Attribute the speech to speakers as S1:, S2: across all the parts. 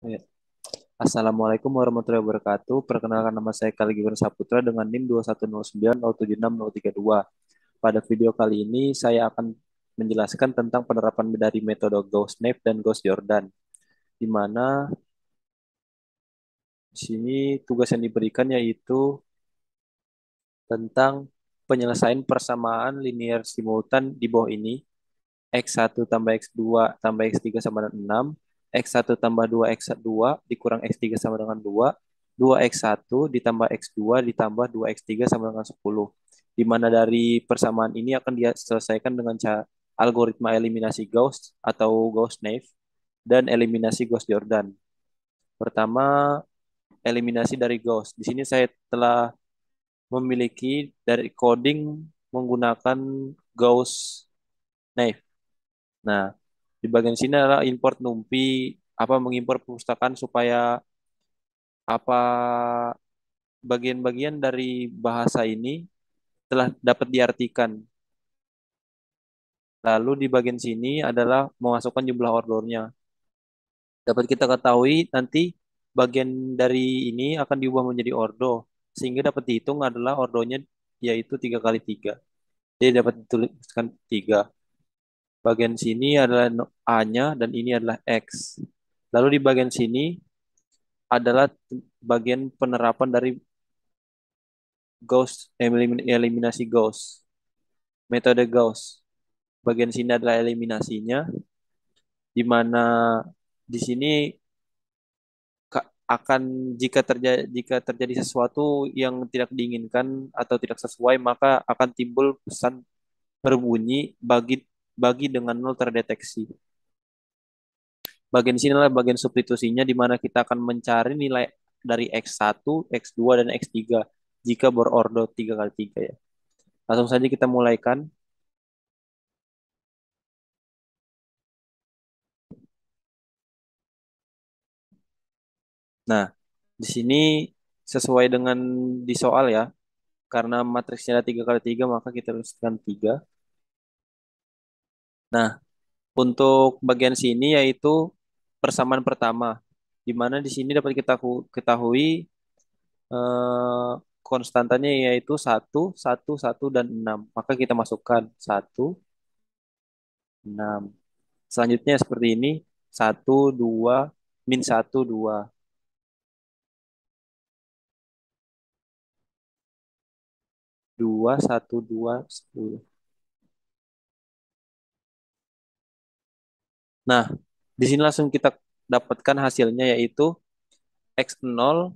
S1: Ya. Assalamualaikum warahmatullahi wabarakatuh. Perkenalkan nama saya Kali Gibran Saputra dengan NIM 21090766032. Pada video kali ini saya akan menjelaskan tentang penerapan dari metode Gauss-Naif dan Gauss-Jordan, di mana di sini tugas yang diberikan yaitu tentang penyelesaian persamaan linear simultan di bawah ini. X1 tambah X2 tambah X3 sama dengan 6, X1 tambah 2 X2 dikurang X3 sama dengan 2 X1 ditambah X2 ditambah 2 X3 sama dengan 10. Di mana dari persamaan ini akan diselesaikan dengan algoritma eliminasi Gauss atau Gauss-Naif dan eliminasi Gauss-Jordan. Pertama, eliminasi dari Gauss. Di sini saya telah memiliki dari coding menggunakan Gauss-Naif. Nah, di bagian sini adalah import NumPy, mengimpor perpustakaan supaya apa bagian-bagian dari bahasa ini telah dapat diartikan. Lalu di bagian sini adalah memasukkan jumlah ordernya. Dapat kita ketahui nanti bagian dari ini akan diubah menjadi ordo, sehingga dapat dihitung adalah ordonya yaitu 3 kali 3. Jadi dapat dituliskan 3. Bagian sini adalah A-nya dan ini adalah X. Lalu di bagian sini adalah bagian penerapan dari Gauss, eliminasi Gauss, metode Gauss. Bagian sini adalah eliminasinya, di mana di sini akan jika terjadi sesuatu yang tidak diinginkan atau tidak sesuai, maka akan timbul pesan berbunyi bagi bagi dengan nol terdeteksi. Bagian sini adalah bagian substitusinya, di mana kita akan mencari nilai dari X1, X2, dan X3 jika berordo 3 kali 3 ya. Langsung saja kita mulaikan. Nah, di sini sesuai dengan di soal ya, karena matriksnya ada 3 kali 3 maka kita tuliskan 3. Nah, untuk bagian sini yaitu persamaan pertama, di mana di sini dapat kita ketahui eh, konstantanya yaitu 1, 1, 1, dan 6. Maka kita masukkan 1, 6. Selanjutnya seperti ini, 1, 2, min 1, 2. 2, 1, 2, 10. Nah, di sini langsung kita dapatkan hasilnya yaitu X0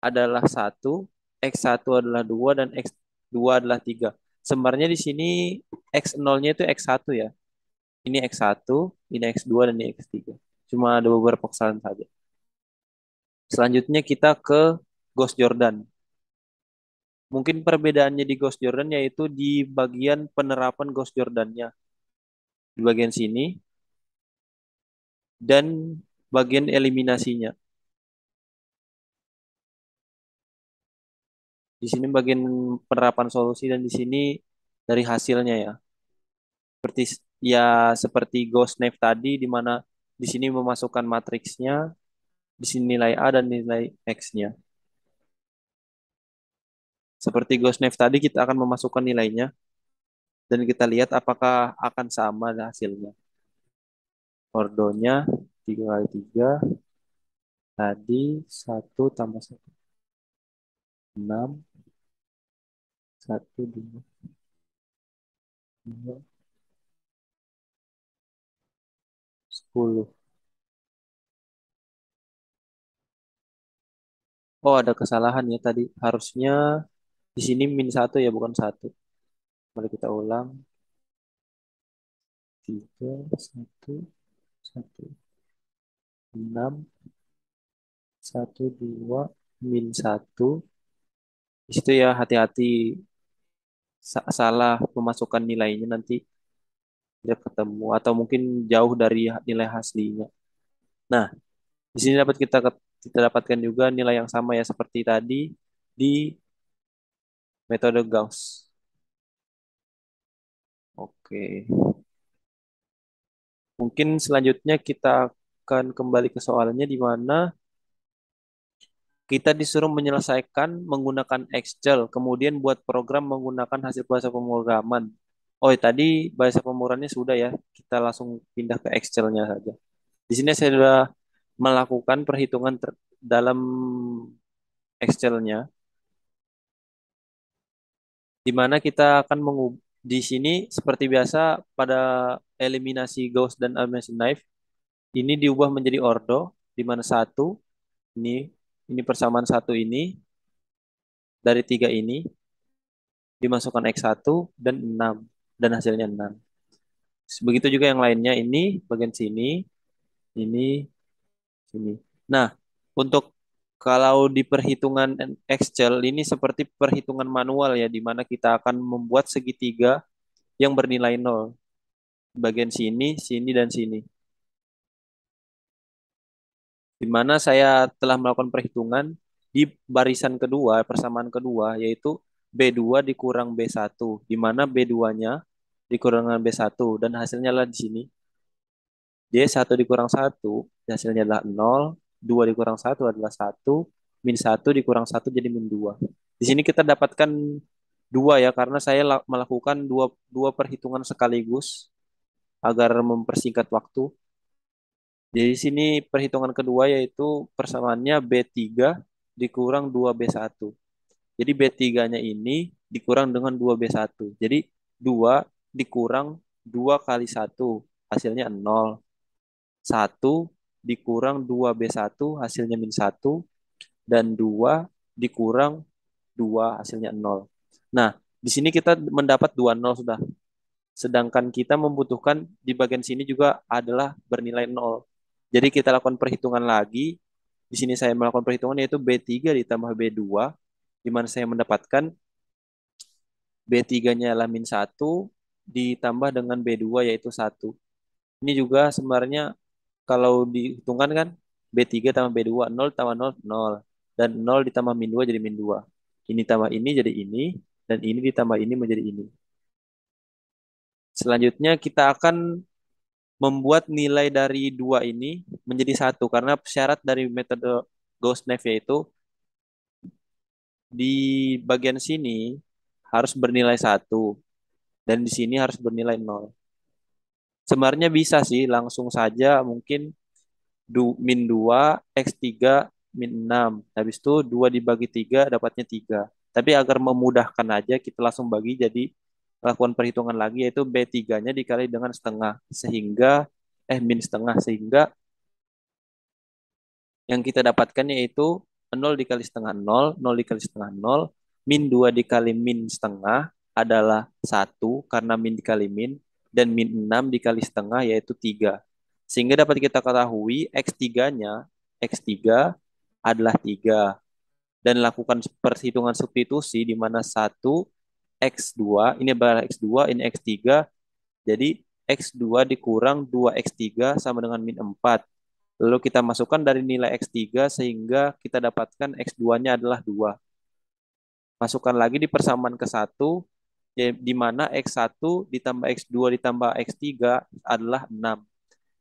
S1: adalah 1, X1 adalah 2, dan X2 adalah 3. Sebenarnya di sini X0-nya itu X1 ya. Ini X1, ini X2, dan ini X3. Cuma ada beberapa kesalahan saja. Selanjutnya kita ke Ghost Jordan. Mungkin perbedaannya di Ghost Jordan yaitu di bagian penerapan Ghost Jordan-nya. Di bagian sini dan bagian eliminasinya. Di sini bagian penerapan solusi dan di sini dari hasilnya ya. Seperti seperti Ghost Knife tadi di mana di sini memasukkan matriksnya, di sini nilai A dan nilai X-nya. Seperti Ghost Knife tadi kita akan memasukkan nilainya dan kita lihat apakah akan sama hasilnya. Ordonya 3 kali 3 tadi 1 tambah 1 6, 1, 2, 2, 10. Oh, ada kesalahan ya tadi. Harusnya di sini min 1 ya, bukan 1. Mari kita ulang. 3, 1, 1, 6, 1, 2, min 1. Di situ ya hati-hati salah memasukkan nilainya nanti tidak ketemu atau mungkin jauh dari nilai aslinya. Nah, di sini dapat kita dapatkan juga nilai yang sama ya seperti tadi di metode Gauss. Oke. Mungkin selanjutnya kita akan kembali ke soalnya di mana kita disuruh menyelesaikan menggunakan Excel, kemudian buat program menggunakan hasil bahasa pemrograman. Oh, tadi bahasa pemrogramannya sudah ya. Kita langsung pindah ke Excel-nya saja. Di sini saya sudah melakukan perhitungan dalam Excel-nya, di mana kita akan di sini seperti biasa pada eliminasi Gauss dan eliminasi Knife, ini diubah menjadi ordo, di mana satu ini persamaan satu ini dari tiga ini dimasukkan X1 dan 6 dan hasilnya 6. Begitu juga yang lainnya ini bagian sini, ini, sini. Nah, untuk kalau di perhitungan Excel ini seperti perhitungan manual ya, di mana kita akan membuat segitiga yang bernilai 0. Bagian sini, sini, dan sini. Di mana saya telah melakukan perhitungan di barisan kedua, persamaan kedua, yaitu B2 dikurang B1, di mana B2-nya dikurang dengan B1, dan hasilnya adalah di sini. D1 dikurang 1, hasilnya adalah 0, 2 dikurang 1 adalah 1, min 1 dikurang 1 jadi min 2. Di sini kita dapatkan 2 ya, karena saya melakukan dua perhitungan sekaligus agar mempersingkat waktu. Jadi di sini perhitungan kedua yaitu persamaannya B3 dikurang 2B1. Jadi B3-nya ini dikurang dengan 2B1. Jadi 2 dikurang 2 kali 1 hasilnya 0. 1 dikurang 2B1 hasilnya min 1. Dan 2 dikurang 2 hasilnya 0. Nah, di sini kita mendapat 2 0 sudah. Sedangkan kita membutuhkan di bagian sini juga adalah bernilai 0. Jadi kita lakukan perhitungan lagi. Di sini saya melakukan perhitungan yaitu B3 ditambah B2, di mana saya mendapatkan B3-nya adalah min 1 ditambah dengan B2 yaitu 1. Ini juga sebenarnya kalau dihitungkan kan B3 tambah B2, 0 tambah 0, 0. Dan 0 ditambah min 2 jadi min 2. Ini tambah ini jadi ini, dan ini ditambah ini menjadi ini. Selanjutnya kita akan membuat nilai dari dua ini menjadi satu karena syarat dari metode Gauss-Knife yaitu di bagian sini harus bernilai satu dan di sini harus bernilai 0. Sebenarnya bisa sih langsung saja mungkin min 2 X3 min 6. Habis itu 2 dibagi 3 dapatnya 3. Tapi agar memudahkan aja kita langsung bagi jadi lakukan perhitungan lagi yaitu B3-nya dikali dengan setengah sehingga min setengah sehingga yang kita dapatkan yaitu 0 dikali setengah 0, 0 dikali setengah 0, min 2 dikali min setengah adalah 1 karena min dikali min, dan min 6 dikali setengah yaitu 3. Sehingga dapat kita ketahui X3-nya, X3 adalah 3. Dan lakukan perhitungan substitusi di mana 1, X2, ini adalah X2, ini X3, jadi X2 dikurang 2X3 sama dengan min 4. Lalu kita masukkan dari nilai X3 sehingga kita dapatkan X2-nya adalah 2. Masukkan lagi di persamaan ke 1, di mana X1 ditambah X2 ditambah X3 adalah 6.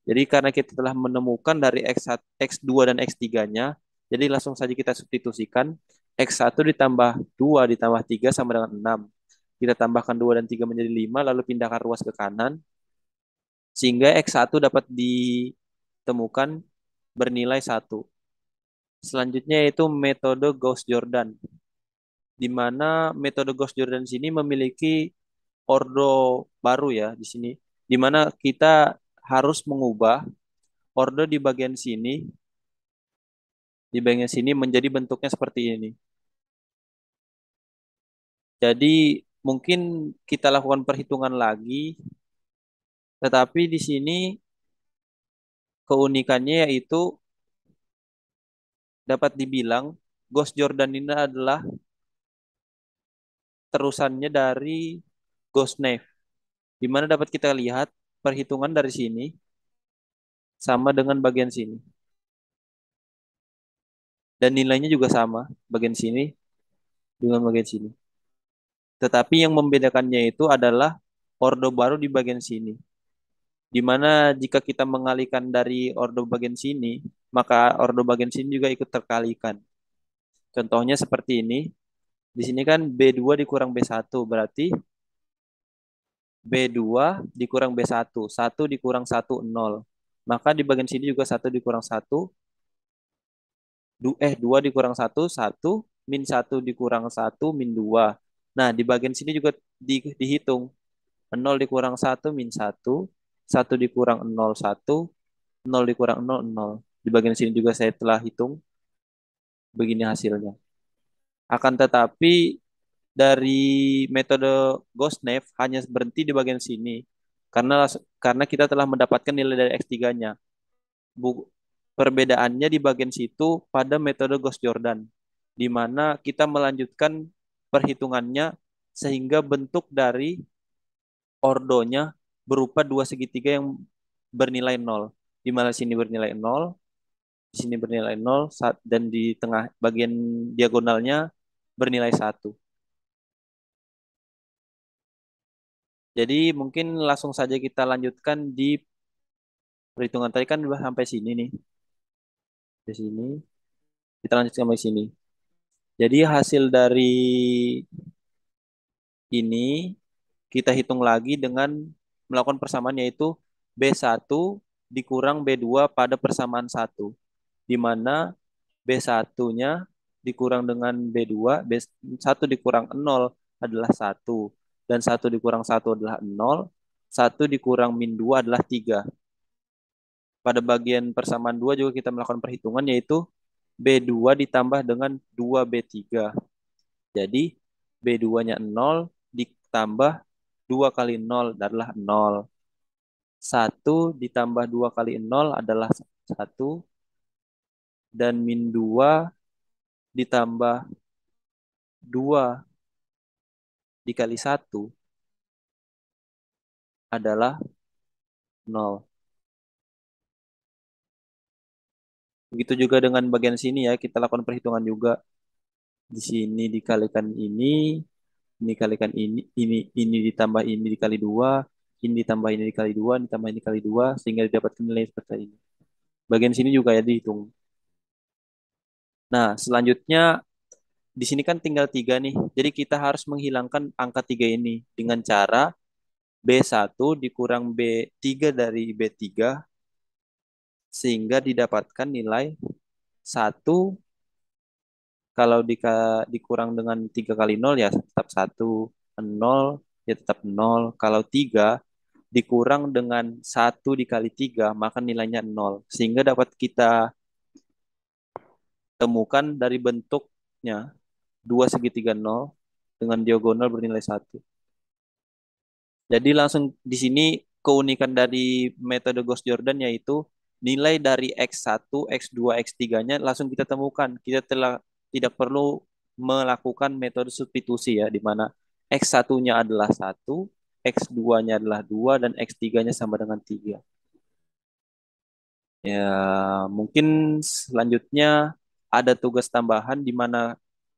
S1: Jadi karena kita telah menemukan dari X1, X2 dan X3-nya, jadi langsung saja kita substitusikan. X1 ditambah 2 ditambah 3 sama dengan 6. Kita tambahkan 2 dan 3 menjadi 5, lalu pindahkan ruas ke kanan. Sehingga X1 dapat ditemukan bernilai 1. Selanjutnya yaitu metode Gauss-Jordan, di mana metode Gauss-Jordan sini memiliki ordo baru ya di sini, di mana kita harus mengubah ordo di bagian sini menjadi bentuknya seperti ini. Jadi mungkin kita lakukan perhitungan lagi, tetapi di sini keunikannya yaitu dapat dibilang Gauss-Jordan ini adalah terusannya dari Gauss-Knife, di mana dapat kita lihat perhitungan dari sini sama dengan bagian sini. Dan nilainya juga sama, bagian sini dengan bagian sini. Tetapi yang membedakannya itu adalah ordo baru di bagian sini. Di mana jika kita mengalihkan dari ordo bagian sini, maka ordo bagian sini juga ikut terkalikan. Contohnya seperti ini. Di sini kan B2 dikurang B1, berarti B2 dikurang B1, 1 dikurang 1, 0. Maka di bagian sini juga 1 dikurang 1, 2 dikurang 1, 1, min 1 dikurang 1, min 2. Nah, di bagian sini juga dihitung. 0 dikurang 1, min 1, 1 dikurang 0, 1, 0 dikurang 0, 0. Di bagian sini juga saya telah hitung, begini hasilnya. Akan tetapi dari metode GhostNav hanya berhenti di bagian sini karena kita telah mendapatkan nilai dari X3-nya. Perbedaannya di bagian situ pada metode Gauss Jordan, di mana kita melanjutkan perhitungannya sehingga bentuk dari ordonya berupa dua segitiga yang bernilai nol. Di mana sini bernilai nol, di sini bernilai nol, dan di tengah bagian diagonalnya bernilai satu. Jadi mungkin langsung saja kita lanjutkan di perhitungan tadi kan udah sampai sini nih. Di sini kita lanjutkan sampai sini. Jadi hasil dari ini kita hitung lagi dengan melakukan persamaan yaitu B1 dikurang B2 pada persamaan satu, di mana B1-nya dikurang dengan B2, B1 dikurang 0 adalah satu, dan 1 dikurang satu adalah 0, 1 dikurang min 2 adalah 3. Pada bagian persamaan 2 juga kita melakukan perhitungan yaitu B2 ditambah dengan 2B3. Jadi B2-nya 0 ditambah 2 kali 0 adalah 0. 1 ditambah 2 kali 0 adalah 1. Dan min 2 ditambah 2 dikali 1 adalah 0. Begitu juga dengan bagian sini ya, kita lakukan perhitungan juga. Di sini dikalikan ini dikalikan ini ditambah ini dikali 2, ini ditambah ini dikali 2, ditambah ini dikali 2, sehingga didapatkan nilai seperti ini. Bagian sini juga ya dihitung. Nah, selanjutnya di sini kan tinggal 3 nih. Jadi kita harus menghilangkan angka 3 ini dengan cara B1 dikurang B3 dari B3 sehingga didapatkan nilai 1 kalau dikurang dengan 3 kali 0 ya tetap 1, 0 ya tetap 0. Kalau 3 dikurang dengan 1 dikali 3 maka nilainya 0. Sehingga dapat kita temukan dari bentuknya dua segitiga 0 dengan diagonal bernilai 1. Jadi langsung di sini keunikan dari metode Gauss Jordan yaitu nilai dari X1, X2, X3-nya langsung kita temukan. Kita telah tidak perlu melakukan metode substitusi ya, di mana X1-nya adalah 1, X2-nya adalah 2, dan X3-nya sama dengan 3. Ya, mungkin selanjutnya ada tugas tambahan di mana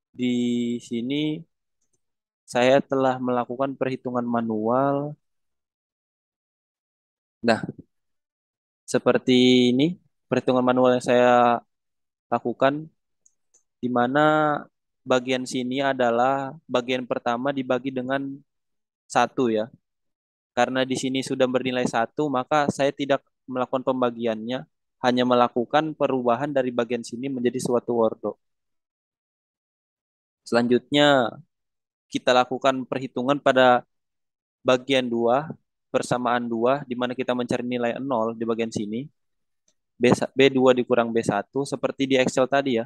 S1: di sini saya telah melakukan perhitungan manual. Nah, seperti ini perhitungan manual yang saya lakukan, di mana bagian sini adalah bagian pertama dibagi dengan satu ya. Karena di sini sudah bernilai satu, maka saya tidak melakukan pembagiannya, hanya melakukan perubahan dari bagian sini menjadi suatu ordo. Selanjutnya kita lakukan perhitungan pada bagian 2, persamaan 2, di mana kita mencari nilai 0 di bagian sini. B2 dikurang B1 seperti di Excel tadi ya.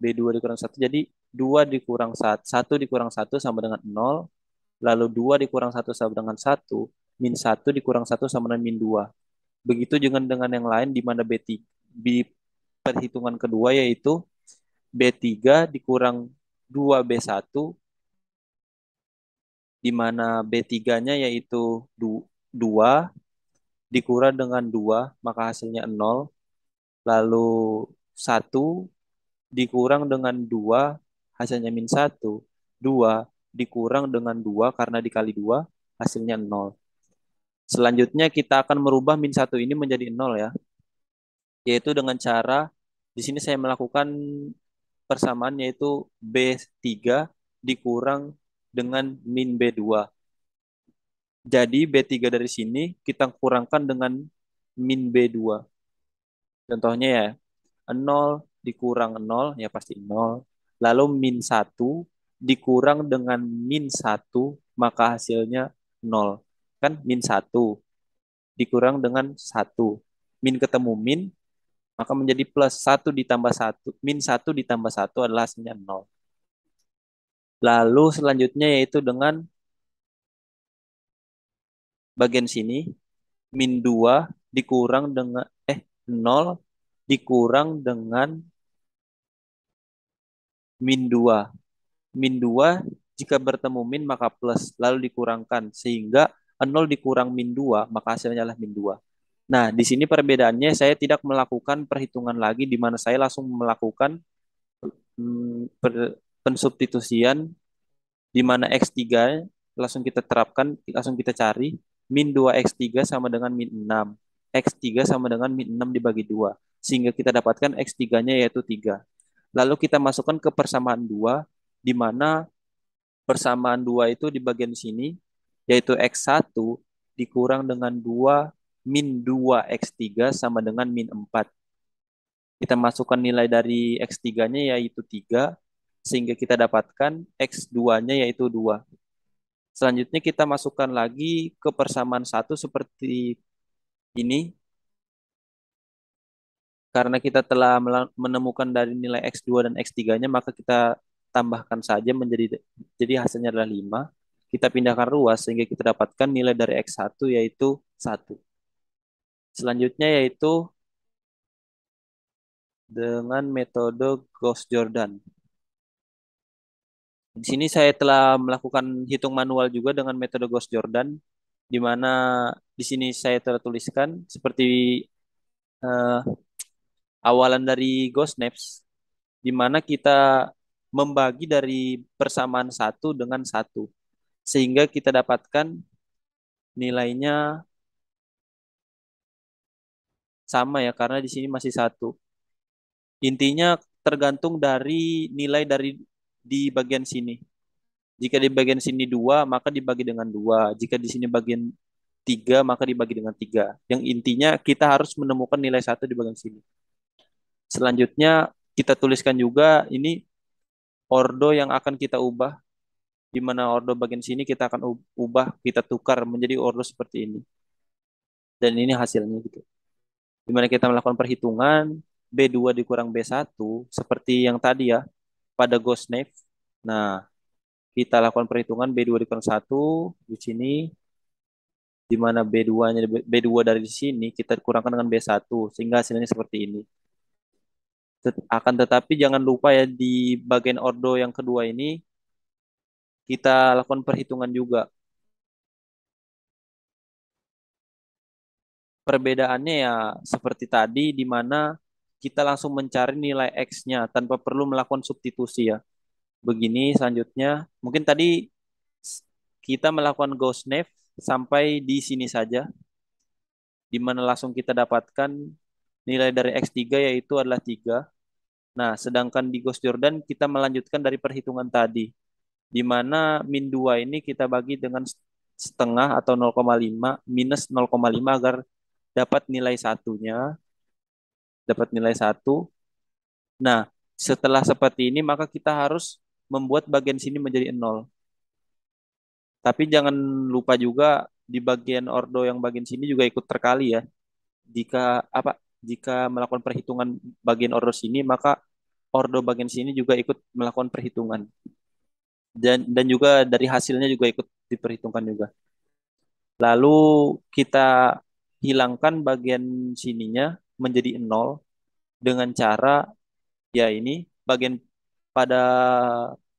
S1: B2 dikurang 1. Jadi 2 dikurang 1, 1 dikurang 1 sama dengan 0. Lalu 2 dikurang 1 sama dengan 1. Min 1 dikurang 1 sama dengan min 2. Begitu dengan yang lain di mana B3, di perhitungan kedua yaitu B3 dikurang 2B1 di mana B3-nya yaitu 2 dikurang dengan 2 maka hasilnya 0. Lalu 1 dikurang dengan 2 hasilnya min 1. 2 dikurang dengan 2 karena dikali 2 hasilnya 0. Selanjutnya kita akan merubah min 1 ini menjadi 0 ya. Yaitu dengan cara, di sini saya melakukan persamaan yaitu B3 dikurang dengan min B2. Jadi B3 dari sini kita kurangkan dengan min B2. Contohnya ya, 0 dikurang 0 ya pasti 0. Lalu min 1 dikurang dengan min 1 maka hasilnya 0. Kan min 1 dikurang dengan 1. Min ketemu min maka menjadi plus 1 ditambah 1. Min 1 ditambah 1 adalah hasilnya 0. Lalu selanjutnya yaitu dengan bagian sini min 2 dikurang dengan 0 dikurang dengan min 2. Min 2 jika bertemu min maka plus lalu dikurangkan sehingga 0 dikurang min 2 maka hasilnya adalah min 2. Nah, di sini perbedaannya saya tidak melakukan perhitungan lagi di mana saya langsung melakukan pensubstitusian di mana X3 langsung kita terapkan, langsung kita cari min 2X3 sama dengan min 6. X3 sama dengan min 6 dibagi 2. Sehingga kita dapatkan X3-nya yaitu 3. Lalu kita masukkan ke persamaan 2, di mana persamaan 2 itu di bagian sini, yaitu X1 dikurang dengan 2 min 2X3 sama dengan min 4. Kita masukkan nilai dari X3-nya yaitu 3, sehingga kita dapatkan X2-nya yaitu 2. Selanjutnya kita masukkan lagi ke persamaan 1 seperti ini. Karena kita telah menemukan dari nilai X2 dan X3-nya, maka kita tambahkan saja jadi hasilnya adalah 5. Kita pindahkan ruas sehingga kita dapatkan nilai dari X1 yaitu 1. Selanjutnya yaitu dengan metode Gauss-Jordan. Di sini saya telah melakukan hitung manual juga dengan metode Gauss-Jordan, di mana di sini saya telah tuliskan seperti eh, awalan dari Gauss-Naps, di mana kita membagi dari persamaan 1 dengan 1. Sehingga kita dapatkan nilainya sama ya, karena di sini masih 1. Intinya tergantung dari nilai dari di bagian sini. Jika di bagian sini 2, maka dibagi dengan 2. Jika di sini bagian 3, maka dibagi dengan 3. Yang intinya kita harus menemukan nilai 1 di bagian sini. Selanjutnya kita tuliskan juga ini ordo yang akan kita ubah, di mana ordo bagian sini kita akan ubah, kita tukar menjadi ordo seperti ini. Dan ini hasilnya gitu. Di mana kita melakukan perhitungan B2 dikurang B1 seperti yang tadi ya pada Gauss-Naps. Nah, kita lakukan perhitungan B2 dikurang 1 di sini, di mana B2-nya B2 dari sini kita kurangkan dengan B1 sehingga hasilnya seperti ini. Akan tetapi jangan lupa ya di bagian ordo yang kedua ini kita lakukan perhitungan juga. Perbedaannya ya seperti tadi di mana kita langsung mencari nilai X-nya tanpa perlu melakukan substitusi ya. Begini selanjutnya, mungkin tadi kita melakukan Gauss-Naps sampai di sini saja, di mana langsung kita dapatkan nilai dari X3 yaitu adalah 3. Nah, sedangkan di Gauss-Jordan kita melanjutkan dari perhitungan tadi, di mana min 2 ini kita bagi dengan setengah atau 0,5 minus 0,5 agar dapat nilai satunya, dapat nilai 1. Nah, setelah seperti ini maka kita harus membuat bagian sini menjadi 0. Tapi jangan lupa juga di bagian ordo yang bagian sini juga ikut terkali ya. Jika melakukan perhitungan bagian ordo sini, maka ordo bagian sini juga ikut melakukan perhitungan. Dan juga dari hasilnya juga ikut diperhitungkan juga. Lalu kita hilangkan bagian sininya menjadi 0 dengan cara ya ini bagian pada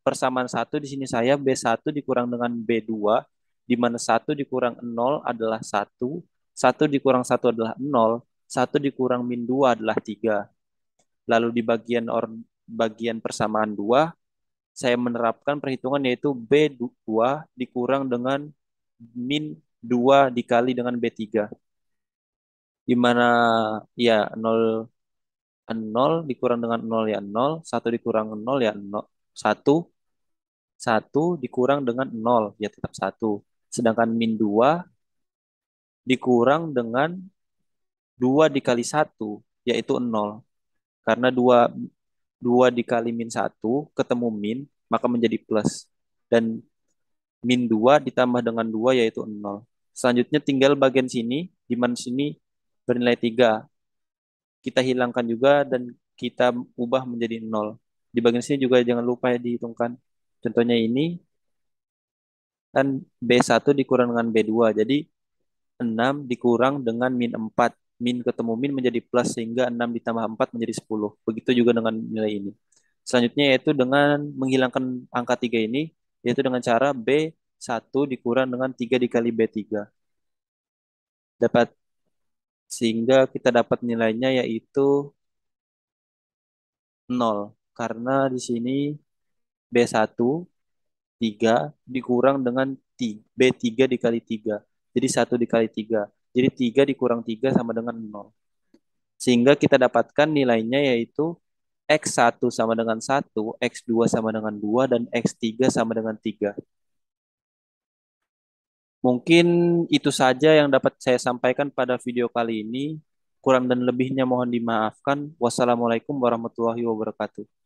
S1: persamaan 1 di sini saya B1 dikurang dengan B2, di mana 1 dikurang 0 adalah 1, 1 dikurang 1 adalah 0, 1 dikurang min 2 adalah 3. Lalu di bagian persamaan 2 saya menerapkan perhitungan yaitu B2 dikurang dengan min 2 dikali dengan B3. Di mana ya 0 nol dikurang dengan nol ya nol, 1 dikurang nol ya nol, 1, 1 dikurang dengan nol ya tetap 1. Sedangkan min 2 dikurang dengan 2 dikali 1 yaitu nol. Karena 2 2 dikali min 1 ketemu min, maka menjadi plus. Dan min 2 ditambah dengan 2 yaitu nol. Selanjutnya tinggal bagian sini, di mana sini bernilai 3. Kita hilangkan juga dan kita ubah menjadi nol. Di bagian sini juga jangan lupa ya dihitungkan. Contohnya ini kan B1 dikurang dengan B2. Jadi 6 dikurang dengan min 4. Min ketemu min menjadi plus sehingga 6 ditambah 4 menjadi 10. Begitu juga dengan nilai ini. Selanjutnya yaitu dengan menghilangkan angka 3 ini, yaitu dengan cara B1 dikurang dengan 3 dikali B3. Dapat sehingga kita dapat nilainya yaitu 0. Karena di sini B1 3 dikurang dengan B3 dikali 3. Jadi 1 dikali 3. Jadi 3 dikurang 3 sama dengan 0. Sehingga kita dapatkan nilainya yaitu X1 sama dengan 1, X2 sama dengan 2, dan X3 sama dengan 3. Mungkin itu saja yang dapat saya sampaikan pada video kali ini. Kurang dan lebihnya mohon dimaafkan. Wassalamualaikum warahmatullahi wabarakatuh.